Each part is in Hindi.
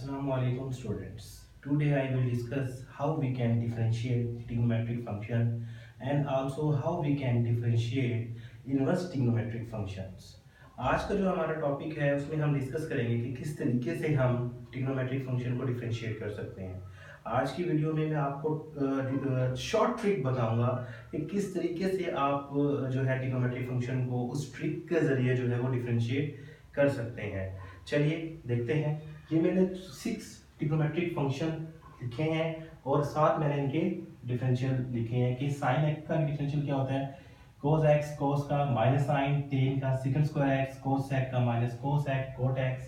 Assalamu alaikum students. Today I will discuss how we can differentiate trigonometric function and also how we can differentiate inverse trigonometric functions. आज का जो हमारा टॉपिक है उसमें हम डिस्कस करेंगे कि किस तरीके से हम ट्रिग्नोमेट्रिक फंक्शन को डिफरेंशिएट कर सकते हैं। आज की वीडियो में मैं आपको शॉर्ट ट्रिक बताऊंगा कि किस तरीके से आप जो है ट्रिग्नोमेट्रिक फंक्शन को उस ट्रिक के जरिए जो है वो डिफरेंशिएट कर सकते हैं। चलिए देखते हैं। ये मैंने 6 ट्रिग्नोमेट्रिक फंक्शन लिखे हैं और साथ मैंने इनके डिफरेंशियल लिखे हैं कि साइन एक्स का डिफरेंशियल क्या होता है, कोस एक्स कोस का माइनस साइन, टेन का सीकन स्क्वायर एक्स, कोस सेक का minus cos x cot x,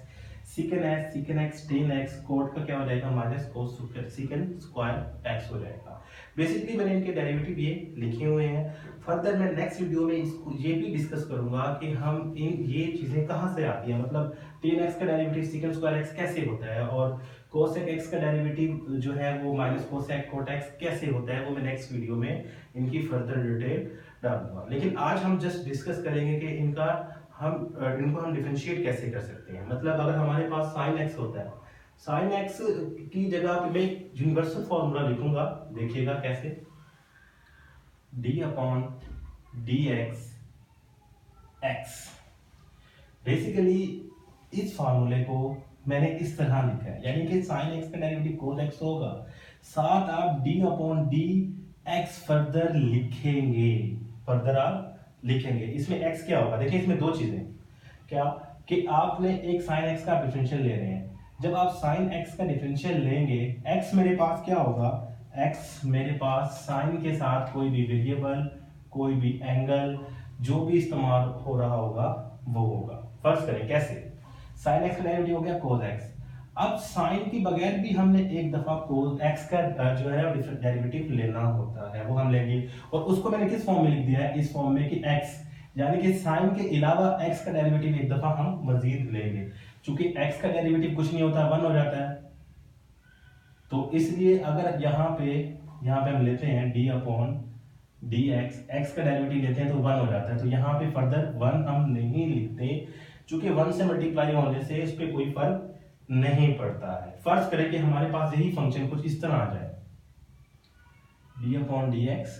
sec x tan x, cot का क्या हो जाएगा minus cosec square x हो जाएगा। बेसिकली मैंने इनके डेरिवेटिव ये लिखे हुए हैं। फर्दर मैं नेक्स्ट वीडियो में इसको ये भी डिस्कस करूंगा कि हम ये चीजें कहाँ से आती हैं, मतलब टेन एक्स का डेरिवेटिव सीकन स्क्वायर एक्स कैसे होता है और कोसेक एक्स का डेरिवेटिव जो है वो माइनस कोसेक कोट एक्स कैसे होता है, वो मैं नेक्स्ट वीडियो में इनकी फर्दर डिटेल डालूंगा। लेकिन आज हम जस्ट डिस्कस करेंगे कि इनको हम डिफरेंशिएट कैसे कर सकते हैं। मतलब अगर हमारे पास साइन एक्स होता है, साइन एक्स की जगह पे मैं यूनिवर्सल फॉर्मूला लिखूंगा, देखिएगा कैसे, D upon d x x. Basically इस फार्मूले को मैंने इस तरह लिखा है, यानी कि साइन एक्स का डेरिवेटिव कोस एक्स होगा, साथ आप D upon d x further लिखेंगे। इसमें एक्स क्या होगा, देखिए इसमें दो चीजें क्या कि आपने एक साइन एक्स का डिफरेंशियल ले रहे हैं। जब आप साइन एक्स का डिफरेंशियल लेंगे, एक्स मेरे पास क्या होगा, एक्स मेरे पास साइन के साथ कोई भी वेरिएबल, कोई भी एंगल जो भी इस्तेमाल हो रहा होगा वो होगा। फर्स्ट करें कैसे, साइन एक्स का डेरिवेटिव हो गया कोस एक्स। अब साइन के बगैर भी हमने एक दफा कोस एक्स का जो है डेरिवेटिव लेना होता है, वो हम लेंगे और उसको मैंने किस फॉर्म में लिख दिया है, इस फॉर्म में कि x, यानी कि साइन के अलावा x का डेरिवेटिव एक दफा हम मजीद लेंगे। चूंकि x का डेरिवेटिव कुछ नहीं होता, 1 हो जाता है, तो इसलिए अगर यहाँ पे हम लेते हैं d अपॉन डी एक्स का डेरिवेटिव लेते हैं तो 1 हो जाता है, तो यहाँ पे फर्दर 1 हम नहीं लिखते, चूंकि 1 से मल्टीप्लाई होने से इस पे कोई फर्क नहीं पड़ता है। फर्ज करें कि हमारे पास यही फंक्शन कुछ इस तरह आ जाए, d upon d x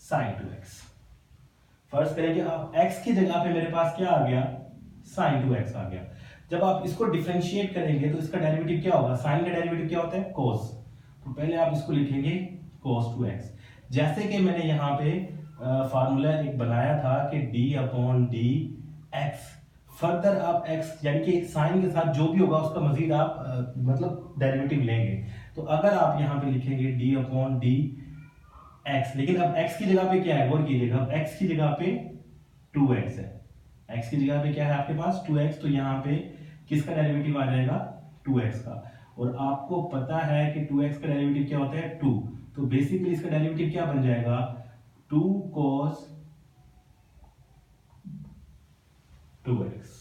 sine 2x। फर्ज करें कि अब x की जगह पे मेरे पास क्या आ गया, साइन 2x आ गया। जब आप इसको डिफरेंशिएट करेंगे तो इसका डेरिवेटिव क्या होगा, साइन का डेरिवेटिव क्या होता है कोस, तो पहले आप इसको लिखेंगे कोस 2x। जैसे कि मैंने यहाँ पे फार्मूला एक बनाया था कि d upon d x, further आप x यानी कि साइन के साथ जो भी होगा उसका मजीद आप मतलब डेरिवेटिव लेंगे। तो अगर आप यहाँ पे लिखेंगे d अपॉन डी एक्स, लेकिन अब x की जगह पे क्या है, गौर कीजिएगा, अब x की जगह पे 2x है, x की जगह पे क्या है आपके पास 2x, तो यहाँ पे किसका डेरिवेटिव आ जाएगा 2x का। और आपको पता है कि 2x का डेरिवेटिव क्या होता है 2, तो बेसिकली इसका डेरिवेटिव क्या बन जाएगा 2 cos 2x।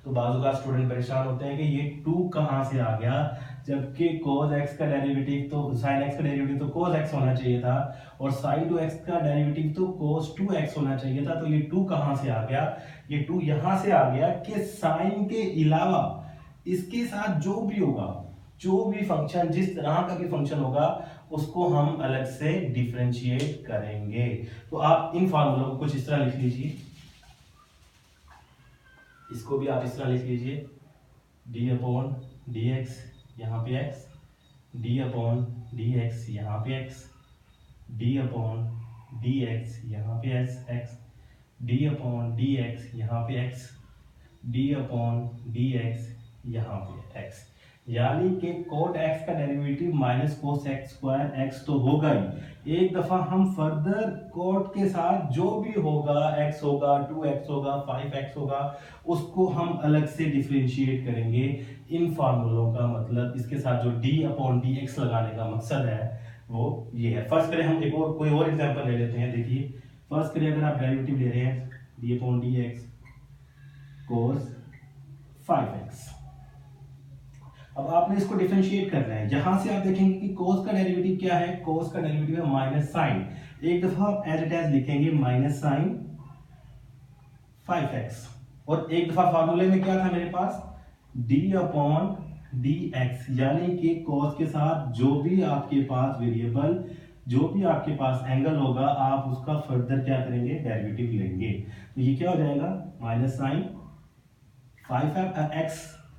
तो बाजू का स्टूडेंट परेशान होते हैं कि ये 2 कहां से आ गया, जबकि cos x का डेरिवेटिव तो sin x का डेरिवेटिव तो cos x होना चाहिए था और sin 2x का डेरिवेटिव तो cos 2x होना चाहिए था, तो ये 2 कहां से आ गया, ये 2 यहां से आ गया कि sin के अलावा इसके साथ जो भी होगा, जो भी फंक्शन, जिस तरह का भी फंक्शन होगा उसको हम अलग से डिफरेंशिएट करेंगे। तो आप इन फार्मूलों को कुछ इस तरह लिख लीजिए, इसको भी आप इस तरह लिख लीजिए, d अपॉन डी एक्स यहाँ पे x, d upon d x यहाँ पे x, d upon d x यहाँ पे x, d upon d x यहाँ पे x, d upon d x यहाँ पे x। यानी कि कोट x का derivative minus cos x square x तो होगा ही, एक दफा हम फर्दर कोट के साथ जो भी होगा, x होगा 2x होगा 5x होगा, उसको हम अलग से डिफरेंशिएट करेंगे। इन फार्मूलों का मतलब, इसके साथ जो d अपॉन डी एक्स लगाने का मकसद है वो ये है। फर्स्ट करें हम कोई और एग्जांपल ले लेते हैं। देखिए फर्स्ट करें, अगर आप डेरिवेटिव ले रहे हैं d अपॉन डी एक्स कोस 5x, अब आपने इसको डिफरेंशिएट करना है। यहां से आप देखेंगे कि cos का डेरिवेटिव क्या है, cos का डेरिवेटिव है माइनस साइन, एक दफा आप एज इट एज लिखेंगे माइनस साइन 5x, और एक दफा फार्मूले में क्या था मेरे पास डी अपॉन डी एक्स, यानी कि कॉस के साथ जो भी आपके पास वेरिएबल, जो भी आपके पास एंगल होगा, आप उसका फर्दर क्या करेंगे, डेरिवेटिव लेंगे। तो ये क्या हो जाएगा, माइनस साइन 5x,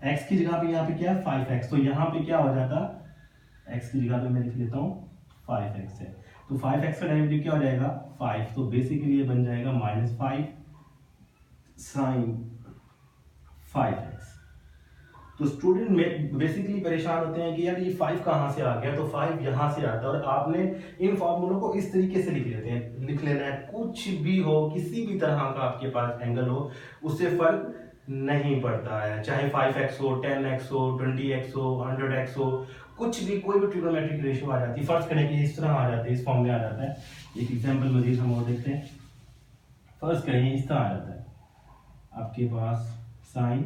x की जगह पे यहाँ पे क्या है 5x, तो यहाँ पे क्या हो जाता, x की जगह पे मैं लिख लेता हूँ 5x है, तो 5x का डेरिवेटिव क्या हो जाएगा 5, तो बेसिकली ये बन जाएगा -5 साइन 5x। तो स्टूडेंट में बेसिकली परेशान होते हैं कि यार ये 5 कहाँ से आ गया, तो 5 यहाँ से आता है, और आपने इन फॉर्मूलों को इस तरीके से लिख लेना है, कुछ भी हो, किसी भी तरह का आपके पास एंगल हो, उससे फर्क नहीं पड़ता है, चाहे 5x हो, 10x हो, 20x हो, 100x हो, कुछ भी, कोई भी ट्रिग्नोमेट्रिक रेशियो आ जाती है, फर्स्ट करने की इस तरह आ जाती है, इस फॉर्म में आ जाता है। एक एग्जाम्पल मजीद हम और देखते हैं, फर्स्ट करेंगे इस तरह आ जाता है आपके पास साइन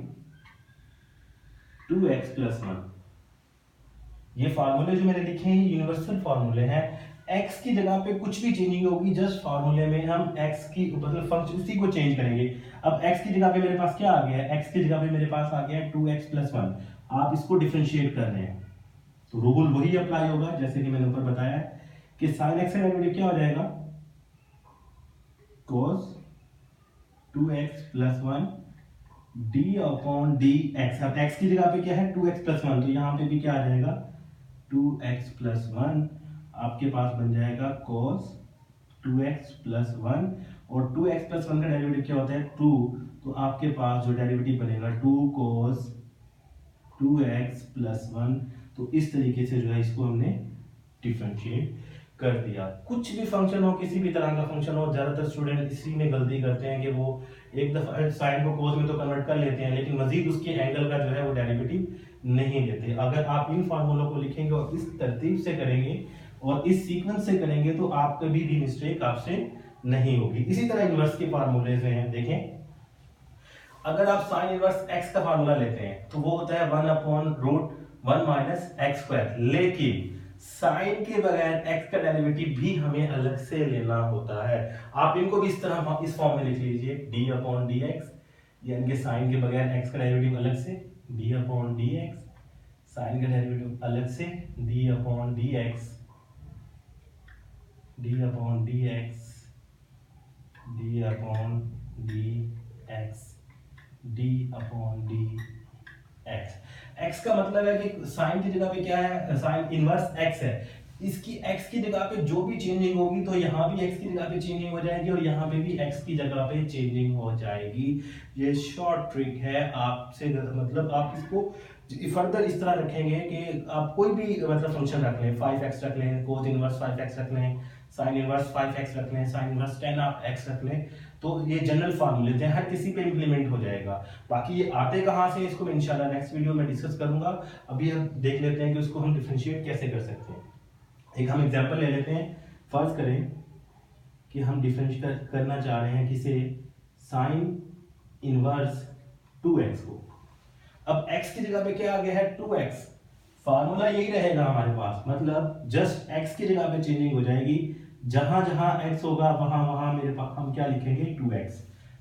2x प्लस 1। ये फार्मूले जो मैंने लिखे हैं यूनिवर्सल फार्मूले हैं, x की जगह पे कुछ भी चेंजिंग होगी, जस्ट फार्मूले में हम x की मतलब फंक्शन उसी को चेंज करेंगे। अब x की जगह पे मेरे पास क्या आ गया है, x की जगह पे मेरे पास आ गया है 2x प्लस 1, आप इसको डिफरेंशिएट कर रहे हैं तो रूल वही अप्लाई होगा जैसे कि मैंने ऊपर बताया है कि साइन x का डेरिवेटिव क्या हो जाएगा, cos 2x plus 1 D upon d x. अब x की जगह पे क्या है 2x प्लस 1, तो यहाँ पे भी क्या आ जाएगा 2x प्लस 1, आपके पास बन जाएगा cos 2x प्लस 1, और 2x प्लस 1 का डेरिवेटिव क्या होता है 2, तो आपके पास जो डेरिवेटिव बनेगा 2 cos 2x प्लस 1। तो इस तरीके से जो है इसको हमने डिफरेंशिएट कर दिया। कुछ भी फंक्शन हो, किसी भी तरह का फंक्शन हो, ज्यादातर स्टूडेंट इसी में गलती करते हैं कि वो एक दफा साइन को कोस में तो कन्वर्ट कर लेते हैं, लेकिन मजीद उसके एंगल का जो है वो डेरिवेटिव नहीं लेते। अगर आप इन फार्मूलों को लिखेंगे और इस तरतीब से करेंगे और इस सीक्वेंस से करेंगे तो आप कभी भी मिस्टेक आपसे नहीं होगी। इसी तरह इनवर्स के फार्मूले से हैं, देखें अगर आप साइन इनवर्स x का फार्मूला लेते हैं तो वो होता है 1/√1 माइनस एक्स स्क्वायर, लेकिन साइन के बगैर x का डेरिवेटिव भी हमें अलग से लेना होता है। आप इनको भी इस तरह इस फॉर्म में लिख लीजिए d/dx, यानी कि साइन के बगैर x का डेरिवेटिव अलग से d/dx, साइन का डेरिवेटिव अलग से d/dx, d/dx, d/dx। x का मतलब है कि साइन की जगह पे क्या है, साइन इनवर्स x है, इसकी x की जगह पे जो भी चेंजिंग होगी तो यहाँ भी x की जगह पे चेंजिंग हो जाएगी और यहाँ पे भी x की जगह पे चेंजिंग हो जाएगी। ये शॉर्ट ट्रिक है, आपसे मतलब आप इसको फर्दर इस तरह रखेंगे कि आप कोई भी मतलब फंक्शन रख लें, 5x रख लें, कोस इनवर्स 5x रख लें, साइन इनवर्स 5x रख लें, साइन इनवर्स 10x रख लें, तो ये जनरल फार्मूले थे, हर किसी पे इंप्लीमेंट हो जाएगा। बाकी ये आते कहाँ से, इसको मैं इंशाल्लाह नेक्स्ट वीडियो में डिस्कस करूंगा। अभी हम देख लेते हैं कि उसको हम डिफरेंशिएट कैसे कर सकते हैं। एक हम एग्जांपल ले लेते हैं, फर्ज करें कि हम डिफरेंशिएट करना चाह रहे हैं किसे, साइन इनवर्स 2x को। अब x की जगह पे क्या आ गया है 2x, फार्मूला यही रहेगा हमारे पास, मतलब जस्ट x की जगह पे चेंजिंग हो जाएगी, जहां जहां x होगा वहां वहां मेरे पास हम क्या लिखेंगे 2x,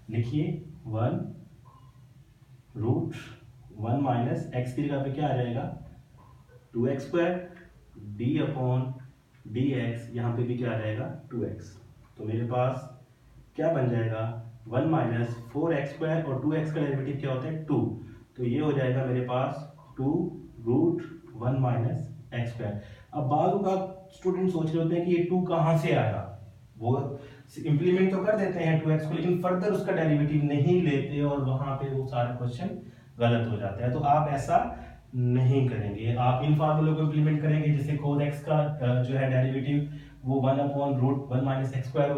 लिखिए 1/√1 माइनस x की जगह पे क्या आ जाएगा 2x स्क्वायर d/dx, यहाँ पे भी क्या आ जाएगा 2x, तो मेरे पास क्या बन जाएगा 1 माइनस 4x स्क्वायर, और 2x का डेरिवेटिव क्या होता है 2, तो ये हो जाएगा मेरे पास 2√1 माइनस एक्स स्क्वायर। अब बाद में स्टूडेंट सोच रहे होते हैं कि ये 2 कहाँ से आया, वो इंप्लीमेंट तो कर देते हैं 2x को, लेकिन फर्दर उसका डेरिवेटिव नहीं लेते और वहां पे वो सारा क्वेश्चन गलत हो जाता है। तो आप ऐसा नहीं करेंगे, आप इन फार्मूलों को इंप्लीमेंट करेंगे, जैसे cos x का जो है डेरिवेटिव वो 1/√1 माइनस एक्स स्क्वायर